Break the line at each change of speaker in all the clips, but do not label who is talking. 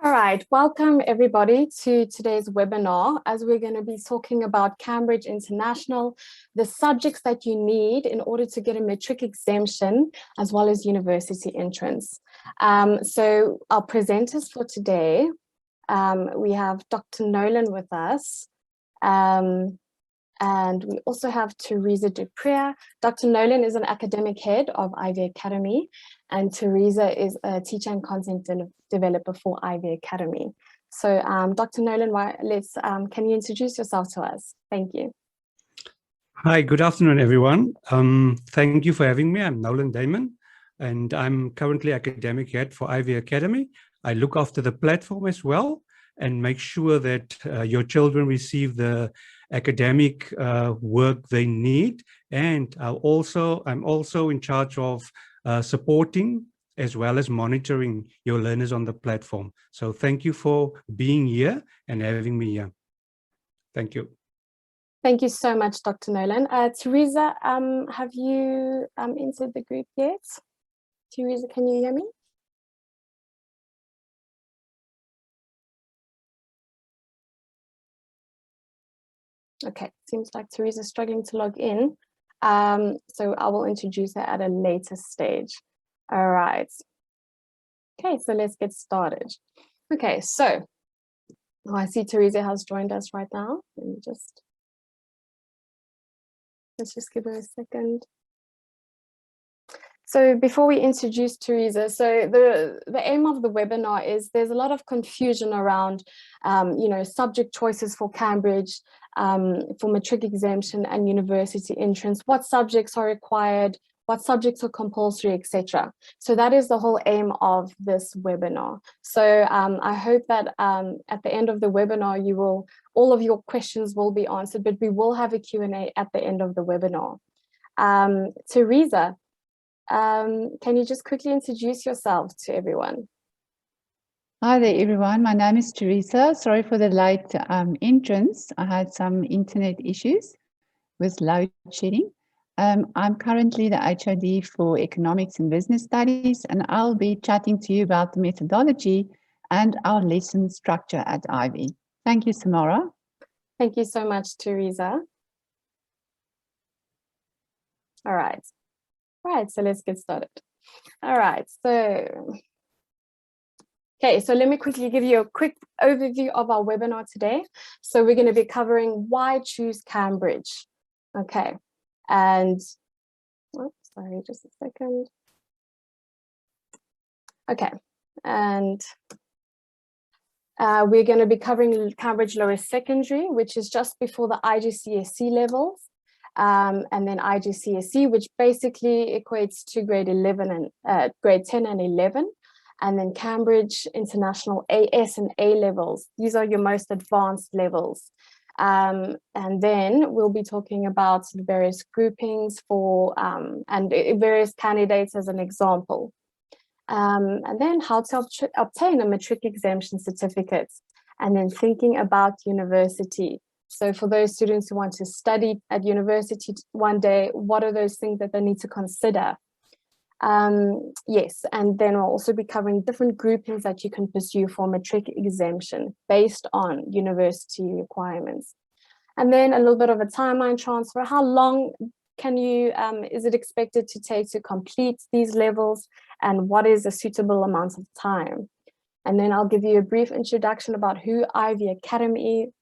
All right, welcome everybody to today's webinar as we're going to be talking about Cambridge International, the subjects that you need in order to get a matric exemption as well as university entrance. So our presenters for today, we have Dr. Nolan with us. And we also have Teresa Duprier. Dr. Nolan is an academic head of Ivy Academy, and Teresa is a teacher and content developer for Ivy Academy. So Dr. Nolan, can you introduce yourself to us? Thank you.
Hi, good afternoon, everyone. Thank you for having me. I'm Nolan Damon, and I'm currently academic head for Ivy Academy. I look after the platform as well and make sure that your children receive the academic work they need. And I'm also in charge of supporting as well as monitoring your learners on the platform. So thank you for being here and having me here. Thank you.
Thank you so much, Dr. Nolan. Teresa, have you entered the group yet? Teresa, can you hear me? Okay, seems like Teresa's struggling to log in. So I will introduce her at a later stage. All right. Okay, so let's get started. Okay, so I see Teresa has joined us right now. Let's just give her a second. So before we introduce Teresa, so the aim of the webinar is there's a lot of confusion around, subject choices for Cambridge, for matric exemption and university entrance, what subjects are required, what subjects are compulsory, etc. So that is the whole aim of this webinar. So I hope that at the end of the webinar, all of your questions will be answered, but we will have a Q&A at the end of the webinar. Teresa, can you just quickly introduce yourself to everyone?
Hi there, everyone. My name is Teresa. Sorry for the late entrance. I had some internet issues with load shedding. I'm currently the HOD for Economics and Business Studies, and I'll be chatting to you about the methodology and our lesson structure at Ivy. Thank you, Samara.
Thank you so much, Teresa. All right. Right, so let's get started. All right, okay, so let me quickly give you a quick overview of our webinar today. So we're going to be covering why choose Cambridge. Okay, and sorry, just a second. Okay, and we're going to be covering Cambridge Lower Secondary, which is just before the IGCSE levels. And then IGCSE, which basically equates to grade 11 and grade 10 and 11, and then Cambridge International AS and A levels. These are your most advanced levels. And then we'll be talking about the various groupings for and various candidates as an example. And then how to obtain a matric exemption certificate, and then thinking about university. So for those students who want to study at university one day, what are those things that they need to consider? Yes, and then we'll also be covering different groupings that you can pursue for matric exemption based on university requirements. And then a little bit of a timeline transfer. How long can you, is it expected to take to complete these levels, and what is a suitable amount of time? And then I'll give you a brief introduction about who Ivy Academy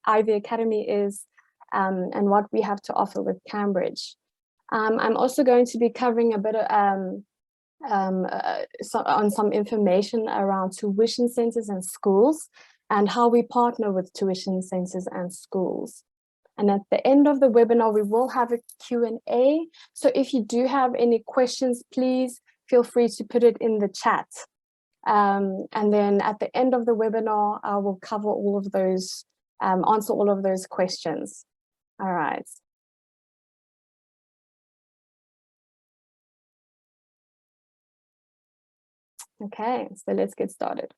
is, and what we have to offer with Cambridge. I'm also going to be covering a bit of, on some information around tuition centers and schools, and how we partner with tuition centers and schools. And at the end of the webinar, we will have a Q&A. So if you do have any questions, please feel free to put it in the chat. And then at the end of the webinar, I will cover all of those, answer all of those questions. All right. Okay, so let's get started.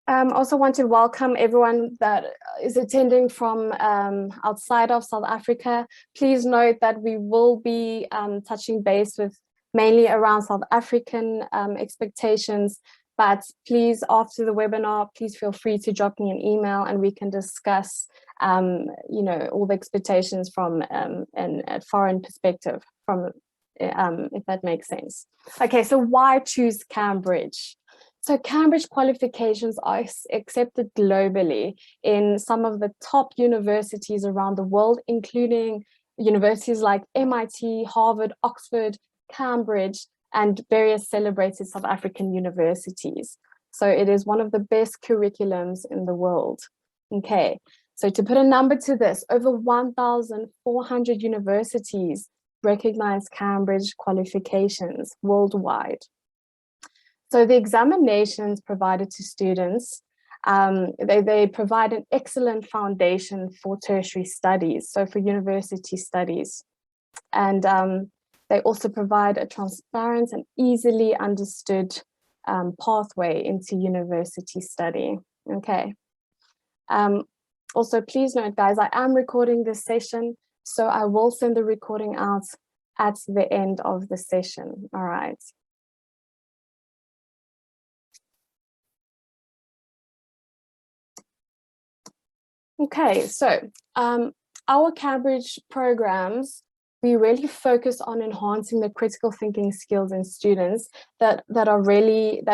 Also want to welcome everyone that is attending from outside of South Africa. Please note that we will be touching base with mainly around South African expectations, But please, after the webinar, please feel free to drop me an email and we can discuss, all the expectations from a foreign perspective, if that makes sense. Okay, so why choose Cambridge? So Cambridge qualifications are accepted globally in some of the top universities around the world, including universities like MIT, Harvard, Oxford, Cambridge, and various celebrated South African universities. So it is one of the best curriculums in the world. Okay, so to put a number to this, over 1,400 universities recognize Cambridge qualifications worldwide. So the examinations provided to students, they provide an excellent foundation for tertiary studies, so for university studies. And they also provide a transparent and easily understood pathway into university study. Okay. Also, please note, guys, I am recording this session, so I will send the recording out at the end of the session. All right. Okay, so our Cambridge programs, we really focus on enhancing the critical thinking skills in students that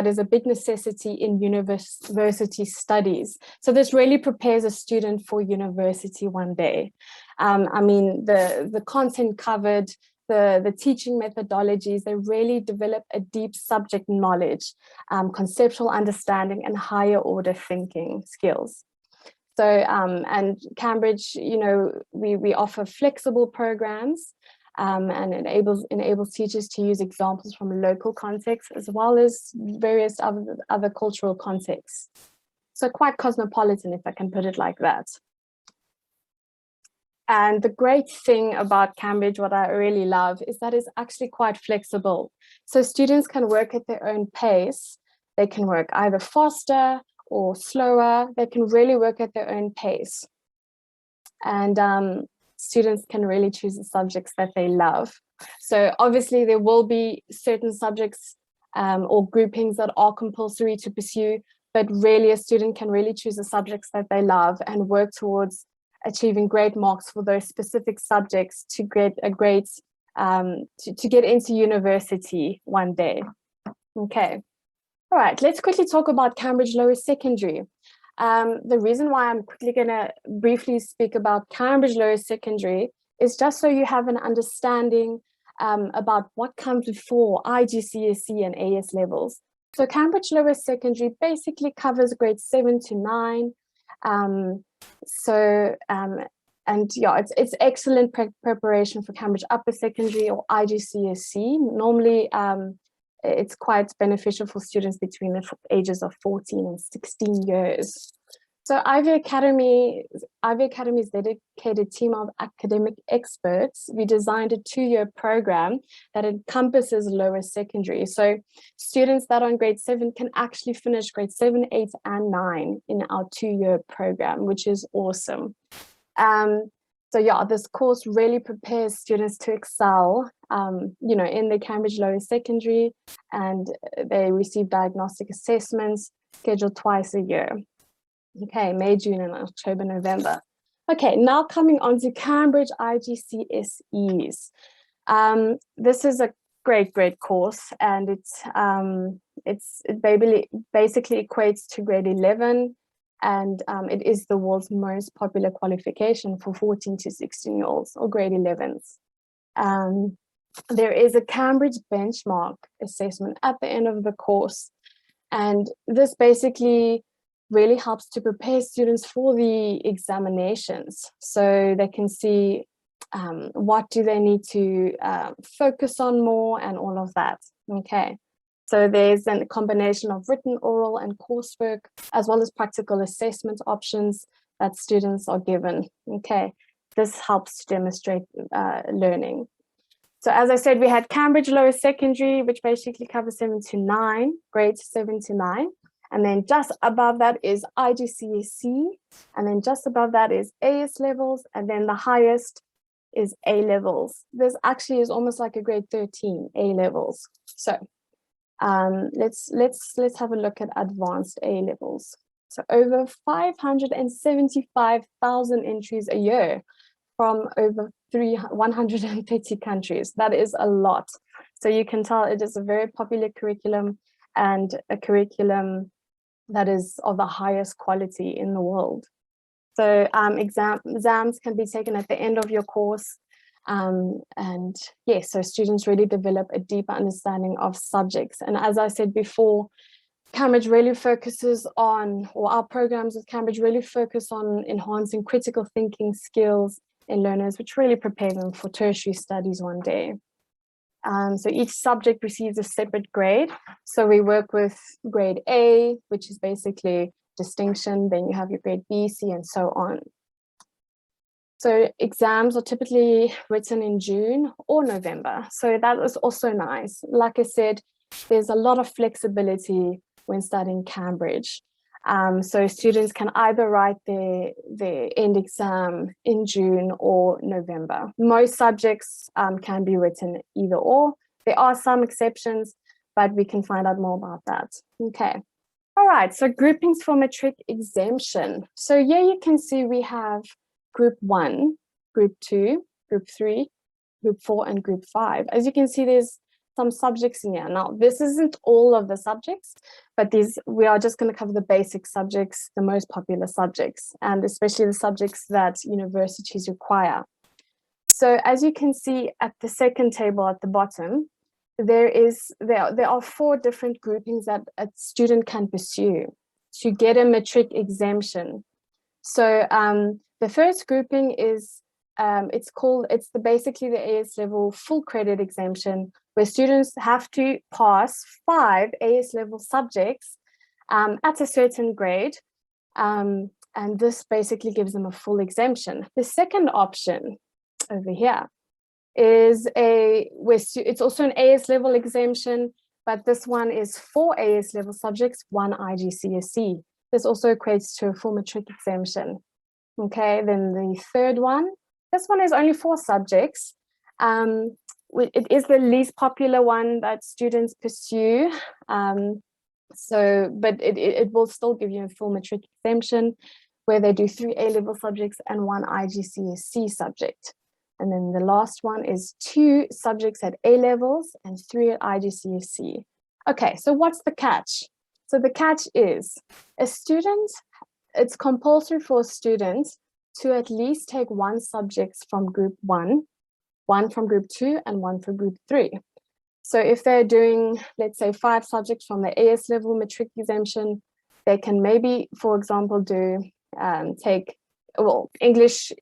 is a big necessity in university studies. So this really prepares a student for university one day. I mean, the content covered, the teaching methodologies, they really develop a deep subject knowledge, conceptual understanding, and higher order thinking skills. So, and Cambridge, we offer flexible programs and enables teachers to use examples from local contexts as well as various other cultural contexts. So quite cosmopolitan, if I can put it like that. And the great thing about Cambridge, what I really love, is that it's actually quite flexible. So students can work at their own pace. They can work either faster or slower. They can really work at their own pace. And students can really choose the subjects that they love. So obviously there will be certain subjects or groupings that are compulsory to pursue, but really a student can really choose the subjects that they love and work towards achieving great marks for those specific subjects to get to get into university one day. Okay. All right, let's quickly talk about Cambridge Lower Secondary. The reason why I'm quickly going to briefly speak about Cambridge Lower Secondary is just so you have an understanding about what comes before IGCSE and AS levels. So Cambridge Lower Secondary basically covers grades 7 to 9. And yeah, it's excellent preparation for Cambridge Upper Secondary or IGCSE. Normally, it's quite beneficial for students between the ages of 14 and 16 years. So Ivy Academy's dedicated team of academic experts, we designed a 2-year program that encompasses lower secondary. So students that are in grade 7 can actually finish grade 7, 8, and 9 in our 2-year program, which is awesome. So yeah, this course really prepares students to excel, in the Cambridge Lower Secondary, and they receive diagnostic assessments scheduled twice a year. Okay, May, June, and October, November. Okay, now coming on to Cambridge IGCSEs. This is a great course, and it basically equates to grade 11. And it is the world's most popular qualification for 14 to 16-year-olds or grade 11s. There is a Cambridge benchmark assessment at the end of the course. And this basically really helps to prepare students for the examinations. So they can see what do they need to focus on more and all of that. Okay. So there's a combination of written, oral, and coursework, as well as practical assessment options that students are given. Okay, this helps to demonstrate learning. So as I said, we had Cambridge Lower Secondary, which basically covers 7 to 9, grades 7 to 9. And then just above that is IGCSE. And then just above that is AS levels. And then the highest is A levels. This actually is almost like a grade 13, A levels. So Let's have a look at advanced A levels. So over 575,000 entries a year from over 130 countries. That is a lot. So you can tell it is a very popular curriculum, and a curriculum that is of the highest quality in the world. So exams can be taken at the end of your course. And yes, so students really develop a deeper understanding of subjects. And as I said before, Cambridge really focuses on, or our programs with Cambridge really focus on enhancing critical thinking skills in learners, which really prepare them for tertiary studies one day. So each subject receives a separate grade. So we work with grade A, which is basically distinction. Then you have your grade B, C, and so on. So exams are typically written in June or November. So that is also nice. Like I said, there's a lot of flexibility when studying Cambridge. So students can either write their end exam in June or November. Most subjects can be written either or. There are some exceptions, but we can find out more about that. Okay. All right, so groupings for Matric Exemption. So here you can see we have Group 1, Group 2, Group 3, Group 4, and Group 5. As you can see, there's some subjects in here. Now, this isn't all of the subjects, but we are just going to cover the basic subjects, the most popular subjects, and especially the subjects that universities require. So as you can see at the second table at the bottom, there are 4 different groupings that a student can pursue to get a Matric exemption. So the first grouping is basically the AS level full credit exemption, where students have to pass 5 AS level subjects at a certain grade, and this basically gives them a full exemption. The second option over here is it's also an AS level exemption, but this one is 4 AS level subjects, 1 IGCSE. This also equates to a full Matric exemption. Okay, then the third one, this one is only 4 subjects. It is the least popular one that students pursue. But it will still give you a full Matric exemption, where they do 3 A-level subjects and 1 IGCSE subject. And then the last one is 2 subjects at A levels and 3 at IGCSE. Okay, so what's the catch? So the catch is it's compulsory for a student to at least take 1 subject from Group 1, 1 from Group 2, and 1 from Group 3. So if they're doing, let's say, 5 subjects from the AS level Matric exemption, they can maybe, for example, English.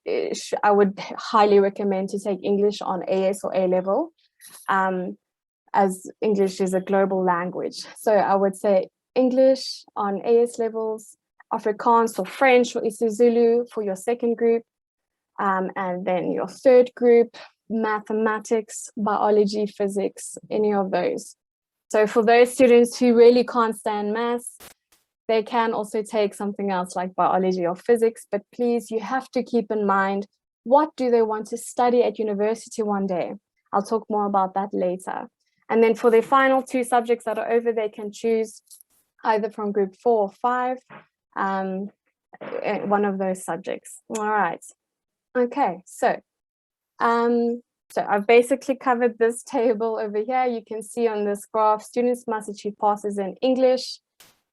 I would highly recommend to take English on AS or A level, as English is a global language. So I would say English on AS levels, Afrikaans or French or isiZulu for your second group, and then your third group, mathematics, biology, physics, any of those. So for those students who really can't stand maths, they can also take something else like biology or physics, but please, you have to keep in mind, what do they want to study at university one day? I'll talk more about that later. And then for their final 2 subjects that are over, they can choose either from Group 4 or 5, one of those subjects. All right. Okay, so I've basically covered this table over here. You can see on this graph, students must achieve passes in English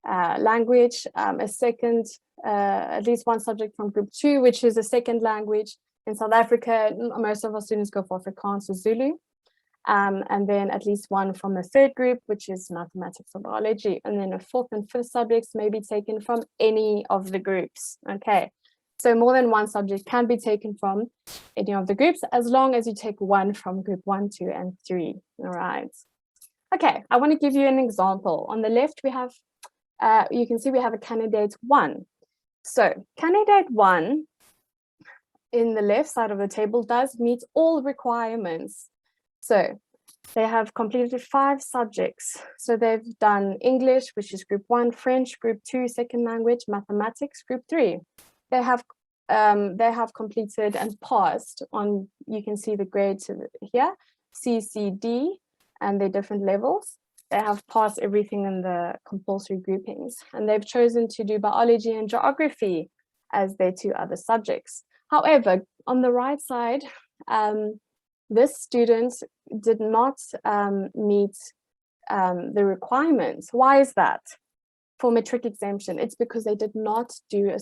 language, a second, at least 1 subject from Group 2, which is a second language. In South Africa, most of our students go for Afrikaans or Zulu. And then at least 1 from a third group, which is mathematics or biology. And then a 4th and 5th subjects may be taken from any of the groups. Okay, so more than 1 subject can be taken from any of the groups, as long as you take 1 from Group 1, 2, and 3. All right. Okay, I want to give you an example. On the left, we have, you can see we have a candidate 1. So candidate 1 in the left side of the table does meet all requirements. So they have completed 5 subjects. So they've done English, which is Group 1, French, Group 2, second language, mathematics, Group 3. They have completed and passed on, you can see the grades here, C, C, D, and their different levels. they have passed everything in the compulsory groupings, and they've chosen to do biology and geography as their two other subjects. However, on the right side, this student did not meet the requirements. Why is that? For matric exemption, it's because they did not do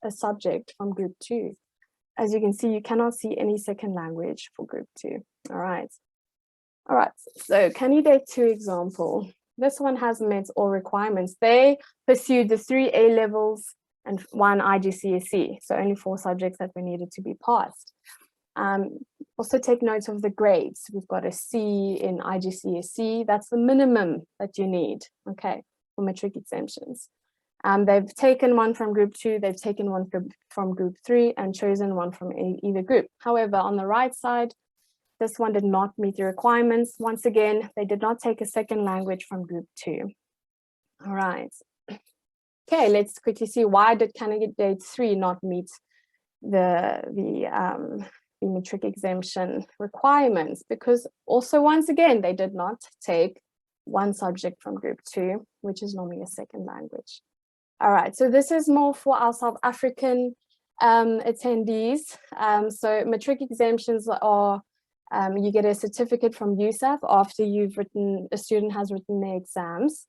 a subject from group 2. As you can see, you cannot see any second language for group 2. All right, so candidate 2 example. This one has met all requirements. They pursued the 3 A levels and 1 IGCSE, so only 4 subjects that were needed to be passed. Also take note of the grades. We've got a C in IGCSE. That's the minimum that you need, okay, for matric exemptions. They've taken one from group 2, they've taken one from group 3 and chosen one from either group. However, on the right side, this one did not meet the requirements. Once again, they did not take a second language from group 2. All right. Okay, let's quickly see, why did candidate 3 not meet the matric exemption requirements? Because also, once again, they did not take one subject from group 2, which is normally a second language. All right, so this is more for our South African attendees. So matric exemptions are, you get a certificate from USAF after a student has written their exams.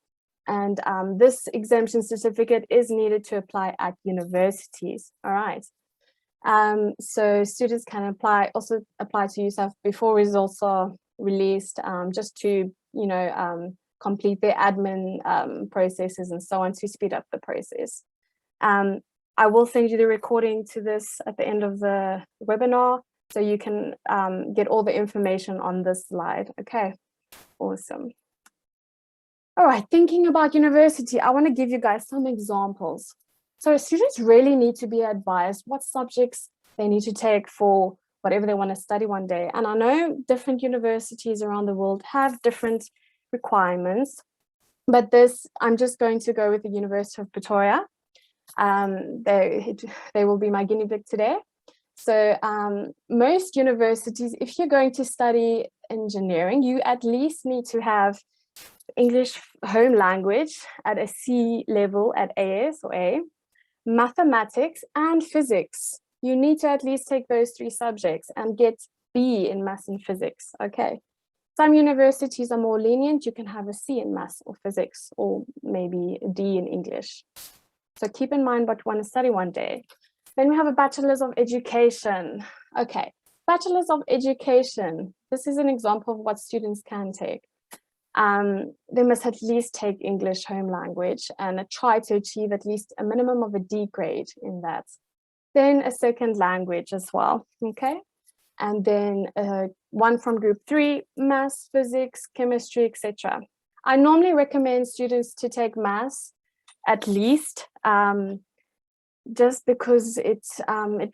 And this exemption certificate is needed to apply at universities. All right. So students can also apply to USAF before results are released, just to, complete their admin processes and so on, to speed up the process. I will send you the recording to this at the end of the webinar, so you can get all the information on this slide. Okay, awesome. All right, thinking about university, I want to give you guys some examples. So students really need to be advised what subjects they need to take for whatever they want to study one day. And I know different universities around the world have different requirements, but I'm just going to go with the University of Pretoria. They will be my guinea pig today. So most universities, if you're going to study engineering, you at least need to have English home language at a C level at AS or A, mathematics and physics. You need to at least take those 3 subjects and get B in maths and physics, okay? Some universities are more lenient. You can have a C in maths or physics, or maybe a D in English. So keep in mind what you want to study one day. Then we have a Bachelor's of Education. Okay, Bachelor's of Education. This is an example of what students can take. They must at least take English home language and try to achieve at least a minimum of a D grade in that. Then a second language as well, okay? And then one from group 3, maths, physics, chemistry, etc. I normally recommend students to take maths at least, just because it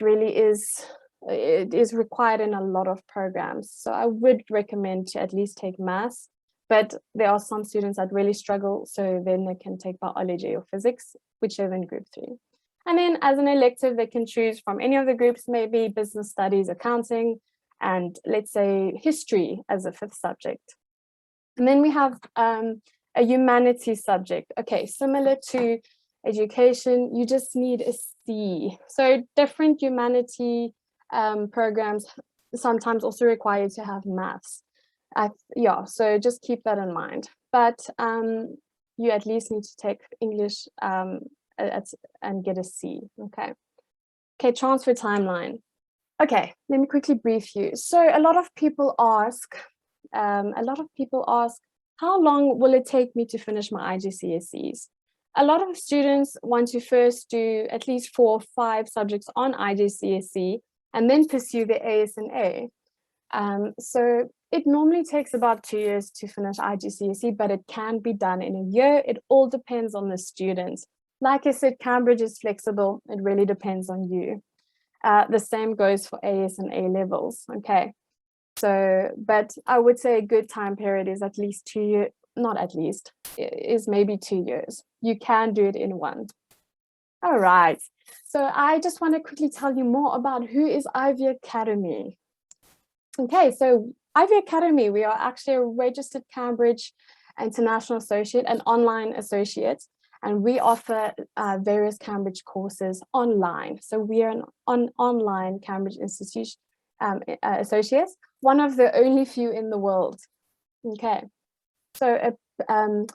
really is required in a lot of programs. So I would recommend to at least take maths, but there are some students that really struggle, so then they can take biology or physics, whichever in group 3. And then as an elective, they can choose from any of the groups, maybe business studies, accounting, and let's say history as a 5th subject. And then we have a humanities subject. Okay, similar to education, you just need a C. So different humanity programs sometimes also require you to have maths. Yeah, so just keep that in mind. But you at least need to take English and get a C, okay? Okay, transfer timeline. Okay, let me quickly brief you. So a lot of people ask, how long will it take me to finish my IGCSEs? A lot of students want to first do at least 4 or 5 subjects on IGCSE and then pursue the AS and A. So it normally takes about 2 years to finish IGCSE, but it can be done in a year. It all depends on the student. Like I said, Cambridge is flexible. It really depends on you. The same goes for AS and A levels, okay? So, but I would say a good time period is at least 2 years, not at least, is maybe 2 years. You can do it in 1. All right, so I just want to quickly tell you more about who is Ivy Academy. Okay, so Ivy Academy, we are actually a registered Cambridge international associate, and online associate. And we offer various Cambridge courses online. So we are an online Cambridge Institute associates, one of the only few in the world. Okay, so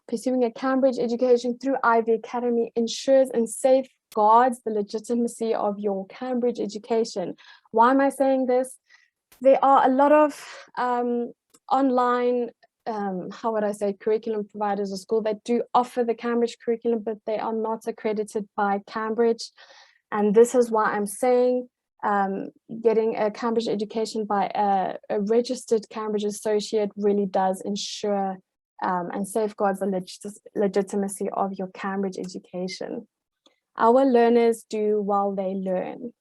pursuing a Cambridge education through Ivy Academy ensures and safeguards the legitimacy of your Cambridge education. Why am I saying this? There are a lot of online, how would I say, curriculum providers or school that do offer the Cambridge curriculum, but they are not accredited by Cambridge. And this is why I'm saying getting a Cambridge education by a registered Cambridge associate really does ensure and safeguards the legitimacy of your Cambridge education. Our learners do while they learn.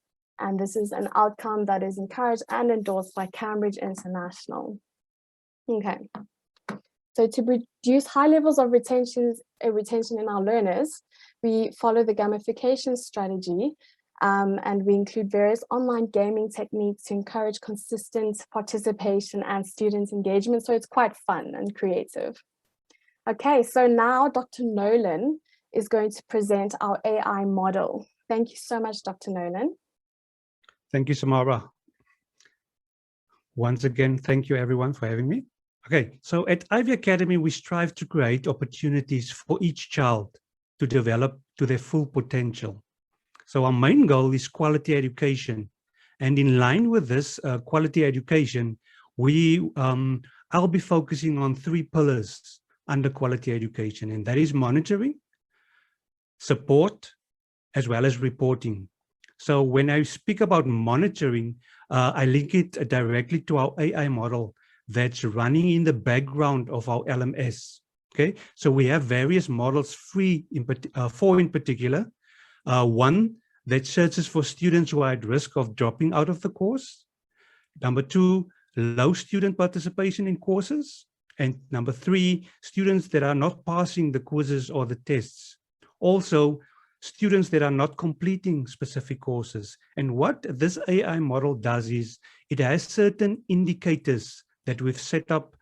And this is an outcome that is encouraged and endorsed by Cambridge International. Okay. So to produce high levels of retention in our learners, we follow the gamification strategy, and we include various online gaming techniques to encourage consistent participation and student engagement. So it's quite fun and creative. Okay, so now Dr. Nolan is going to present our AI model. Thank you so much, Dr. Nolan.
Thank you, Samara. Once again, thank you everyone for having me. Okay, so at Ivy Academy, we strive to create opportunities for each child to develop to their full potential. So our main goal is quality education. And in line with this quality education, I'll be focusing on 3 pillars under quality education, and that is monitoring, support, as well as reporting. So when I speak about monitoring, I link it directly to our AI model that's running in the background of our LMS. Okay, so we have various models, 4 in particular. One that searches for students who are at risk of dropping out of the course. Number 2, low student participation in courses. And number 3, students that are not passing the quizzes or the tests. Also, students that are not completing specific courses. And what this AI model does is it has certain indicators that we've set up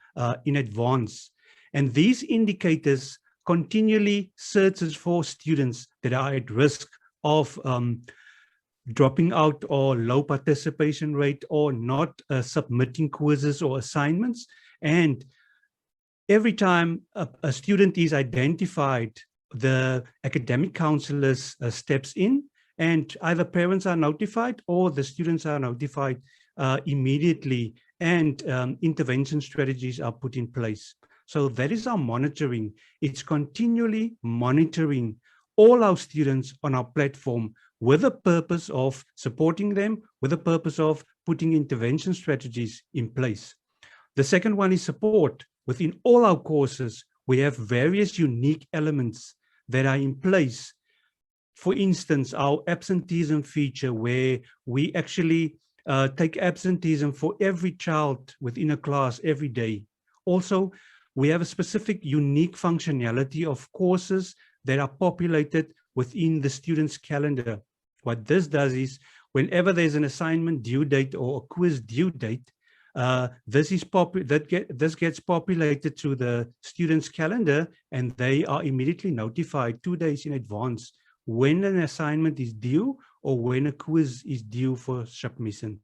in advance. And these indicators continually searches for students that are at risk of dropping out or low participation rate or not submitting quizzes or assignments. And every time a student is identified, the academic counselors steps in, and either parents are notified or the students are notified immediately, and intervention strategies are put in place. So that is our monitoring. It's continually monitoring all our students on our platform with the purpose of supporting them, with the purpose of putting intervention strategies in place. The second one is support. Within all our courses, we have various unique elements that are in place. For instance, our absenteeism feature, where we actually take absenteeism for every child within a class every day. Also, we have a specific unique functionality of courses that are populated within the student's calendar. What this does is, whenever there's an assignment due date or a quiz due date, this gets populated to the student's calendar, and they are immediately notified 2 days in advance when an assignment is due or when a quiz is due for submission.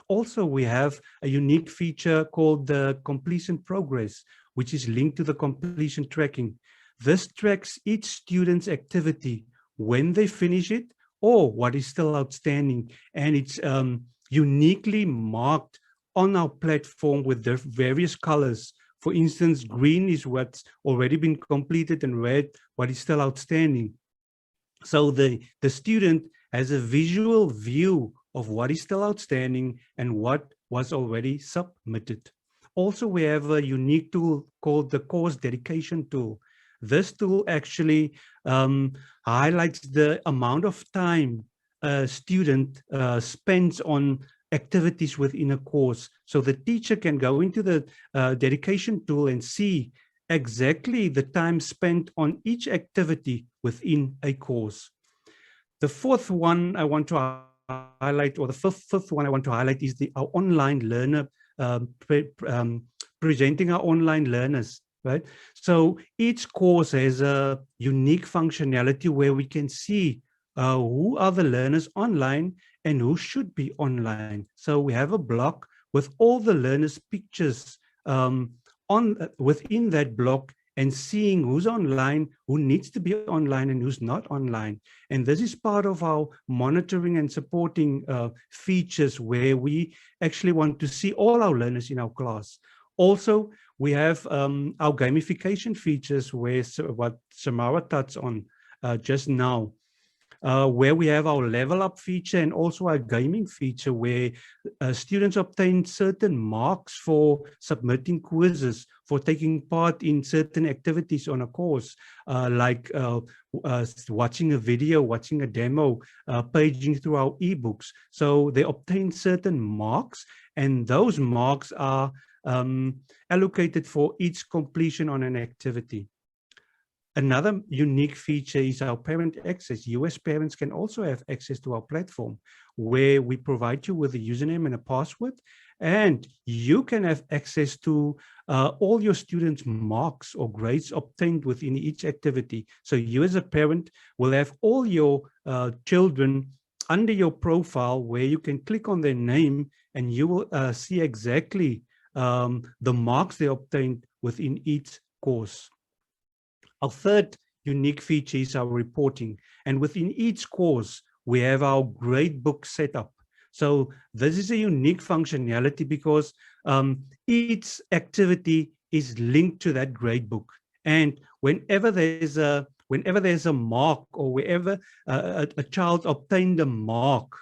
Also, we have a unique feature called the completion progress, which is linked to the completion tracking. This tracks each student's activity when they finish it or what is still outstanding, and it's uniquely marked on our platform with the various colors. For instance, green is what's already been completed and red what is still outstanding. So the student has a visual view of what is still outstanding and what was already submitted. Also, we have a unique tool called the course dedication tool. This tool actually highlights the amount of time a student spends on activities within a course. So the teacher can go into the dedication tool and see exactly the time spent on each activity within a course. The fourth one I want to highlight, or the fifth one I want to highlight, is our online learner, presenting our online learners. right? So each course has a unique functionality where we can see who are the learners online and who should be online. So we have a block with all the learners' pictures within that block, and seeing who's online, who needs to be online, and who's not online. And this is part of our monitoring and supporting features, where we actually want to see all our learners in our class. Also, we have our gamification features, where what Samara touched on just now, where we have our level up feature and also our gaming feature, where students obtain certain marks for submitting quizzes, for taking part in certain activities on a course, like watching a video, watching a demo, paging through our ebooks. So they obtain certain marks, and those marks are allocated for each completion on an activity. Another unique feature is our parent access. US parents can also have access to our platform, where we provide you with a username and a password, and you can have access to all your students' marks or grades obtained within each activity. So you as a parent will have all your children under your profile, where you can click on their name and you will see exactly the marks they obtained within each course. Our third unique feature is our reporting. And within each course, we have our gradebook set up. So this is a unique functionality because each activity is linked to that gradebook. And whenever there's a mark, or wherever a child obtained a mark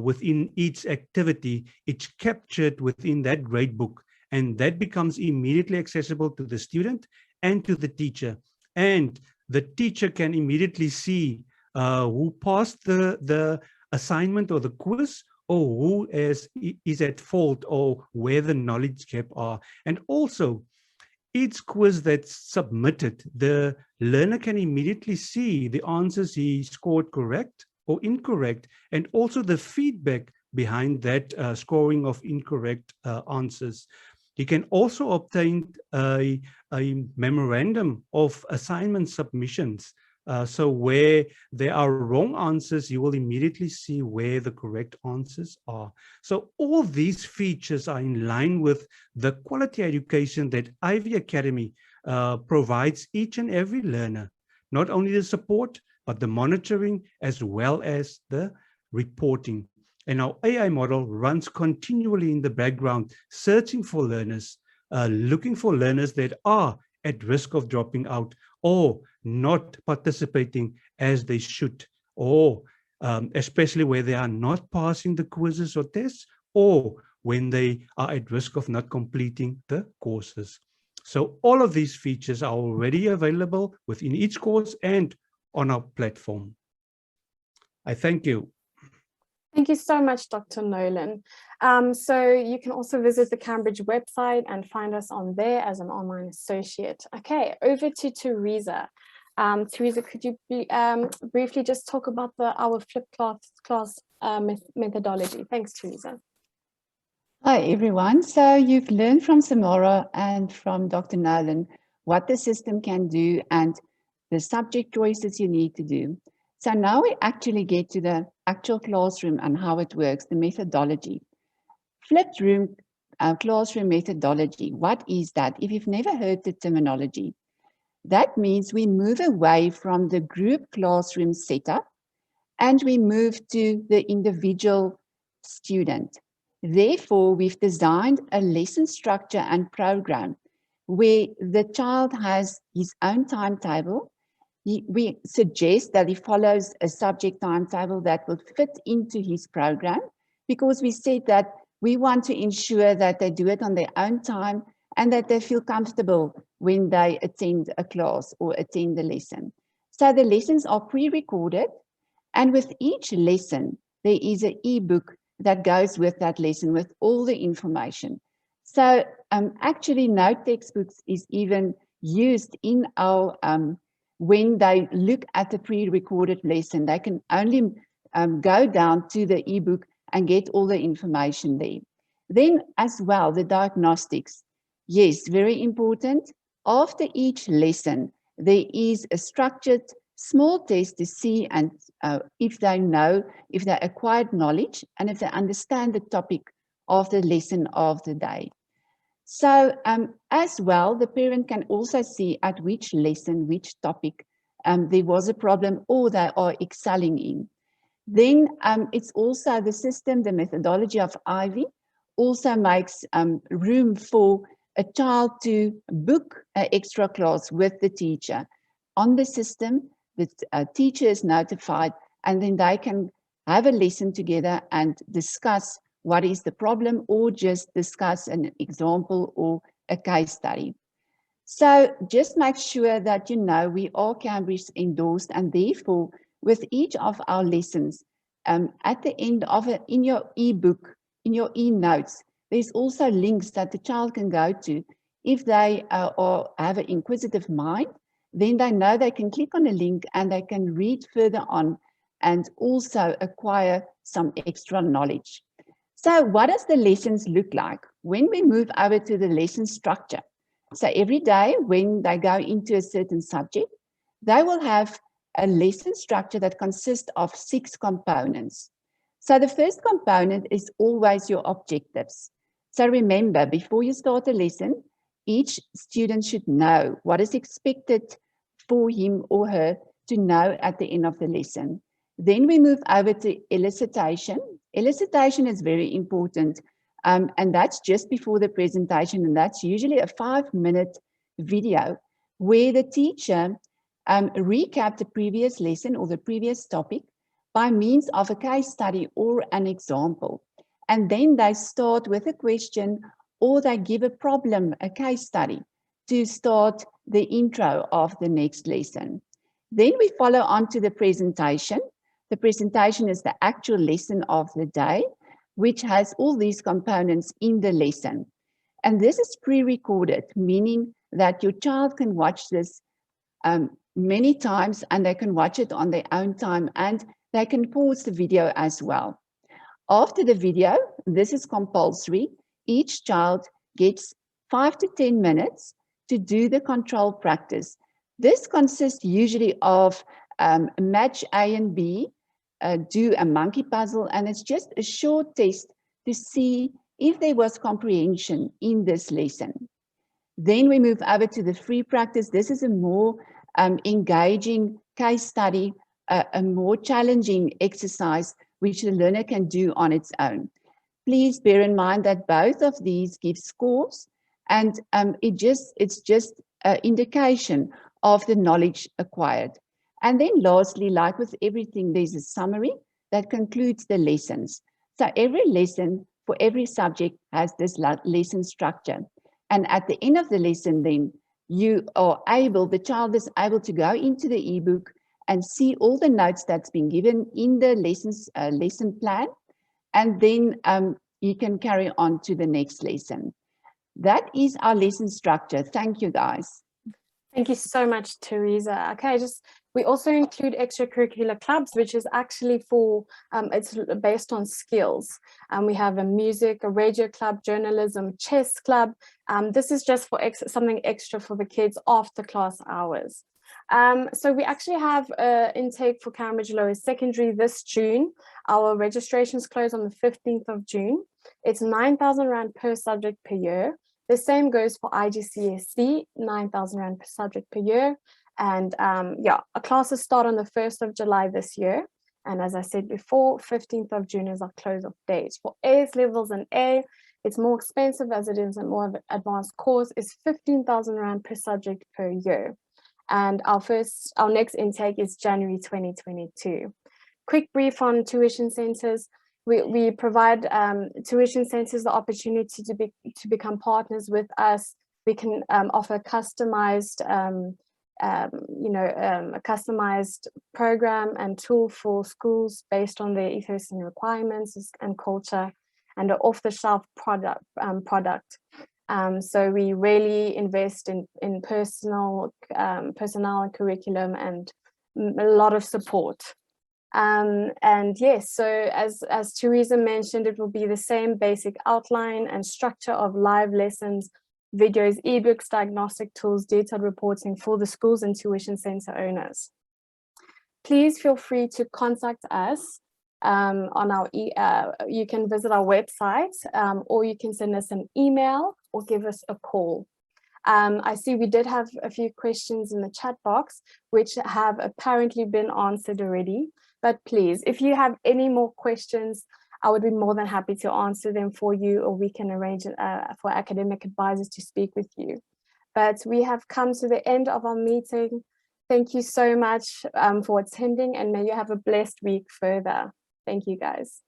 within each activity, it's captured within that gradebook. And that becomes immediately accessible to the student and to the teacher. And the teacher can immediately see who passed the assignment or the quiz, or who is at fault, or where the knowledge gap are. And also, each quiz that's submitted, the learner can immediately see the answers he scored correct or incorrect, and also the feedback behind that scoring of incorrect answers. You can also obtain a memorandum of assignment submissions. So where there are wrong answers, you will immediately see where the correct answers are. So all these features are in line with the quality education that Ivy Academy provides each and every learner. Not only the support, but the monitoring as well as the reporting. And our AI model runs continually in the background, searching for learners, looking for learners that are at risk of dropping out or not participating as they should, or especially where they are not passing the quizzes or tests, or when they are at risk of not completing the courses. So all of these features are already available within each course and on our platform. I thank you.
Thank you so much, Dr. Nolan. So you can also visit the Cambridge website and find us on there as an online associate. Okay, over to Teresa. Teresa, could you briefly just talk about our flipped class methodology? Thanks, Teresa.
Hi, everyone. So you've learned from Samara and from Dr. Nolan what the system can do and the subject choices you need to do. So now we actually get to the actual classroom and how it works, the methodology. Flipped room classroom methodology, what is that? If you've never heard the terminology, that means we move away from the group classroom setup and we move to the individual student. Therefore, we've designed a lesson structure and program where the child has his own timetable. We suggest that he follows a subject timetable that will fit into his program, because we said that we want to ensure that they do it on their own time and that they feel comfortable when they attend a class or attend a lesson. So the lessons are pre-recorded, and with each lesson, there is an ebook that goes with that lesson with all the information. So actually no textbooks is even used in our when they look at the pre-recorded lesson. They can only go down to the ebook and get all the information there. Then as well, the diagnostics. Yes, very important. after each lesson, there is a structured small test to see and if they know, if they acquired knowledge, and if they understand the topic of the lesson of the day. So as well, the parent can also see at which lesson, which topic there was a problem or they are excelling in. Then it's also the system, the methodology of Ivy also makes room for a child to book an extra class with the teacher. On the system, the teacher is notified, and then they can have a lesson together and discuss what is the problem, or just discuss an example or a case study. So just make sure that you know we are Cambridge endorsed, and therefore with each of our lessons, at the end of it, in your ebook, in your e-notes, there's also links that the child can go to. If they or have an inquisitive mind, then they know they can click on a link and they can read further on and also acquire some extra knowledge. So what does the lessons look like? When we move over to the lesson structure, so every day when they go into a certain subject, they will have a lesson structure that consists of 6 components. So the first component is always your objectives. So remember, before you start a lesson, each student should know what is expected for him or her to know at the end of the lesson. Then we move over to elicitation. Elicitation is very important, and that's just before the presentation, and that's usually a 5-minute video where the teacher recap the previous lesson or the previous topic by means of a case study or an example. And then they start with a question, or they give a problem, a case study, to start the intro of the next lesson. Then we follow on to the presentation. The presentation is the actual lesson of the day, which has all these components in the lesson. And this is pre-recorded, meaning that your child can watch this many times, and they can watch it on their own time, and they can pause the video as well. After the video, this is compulsory. Each child gets 5 to 10 minutes to do the control practice. This consists usually of match A and B, do a monkey puzzle, and it's just a short test to see if there was comprehension in this lesson. Then we move over to the free practice. This is a more engaging case study, a more challenging exercise which the learner can do on its own. Please bear in mind that both of these give scores, and it's just an indication of the knowledge acquired. And then lastly, like with everything, there's a summary that concludes the lessons. So every lesson for every subject has this lesson structure. And at the end of the lesson, then the child is able to go into the ebook and see all the notes that's been given in the lesson plan. And then you can carry on to the next lesson. That is our lesson structure. Thank you, guys.
Thank you so much, Teresa. Okay, we also include extracurricular clubs, which is actually for, it's based on skills. We have a music, a radio club, journalism, chess club. This is just for something extra for the kids after class hours. So we actually have intake for Cambridge Lower Secondary this June. Our registrations close on the 15th of June. It's 9,000 Rand per subject per year. The same goes for IGCSE, 9,000 Rand per subject per year. And yeah, our classes start on the 1st of July this year. And as I said before, 15th of June is our close-off date. For AS levels and A, it's more expensive as it is a more advanced course, is 15,000 Rand per subject per year. And our next intake is January 2022. Quick brief on tuition centers. We provide tuition centers the opportunity to become partners with us. We can offer customized, a customized program and tool for schools based on their ethos and requirements and culture, and an off-the-shelf product. So we really invest in personnel and curriculum and a lot of support. And yes, so as Teresa mentioned, it will be the same basic outline and structure of live lessons videos, ebooks, diagnostic tools, detailed reporting for the schools and tuition center owners. Please feel free to contact us on our, you can visit our website or you can send us an email or give us a call. I see we did have a few questions in the chat box, which have apparently been answered already, but please, if you have any more questions, I would be more than happy to answer them for you, or we can arrange for academic advisors to speak with you. But we have come to the end of our meeting. Thank you so much for attending, and may you have a blessed week further. Thank you, guys.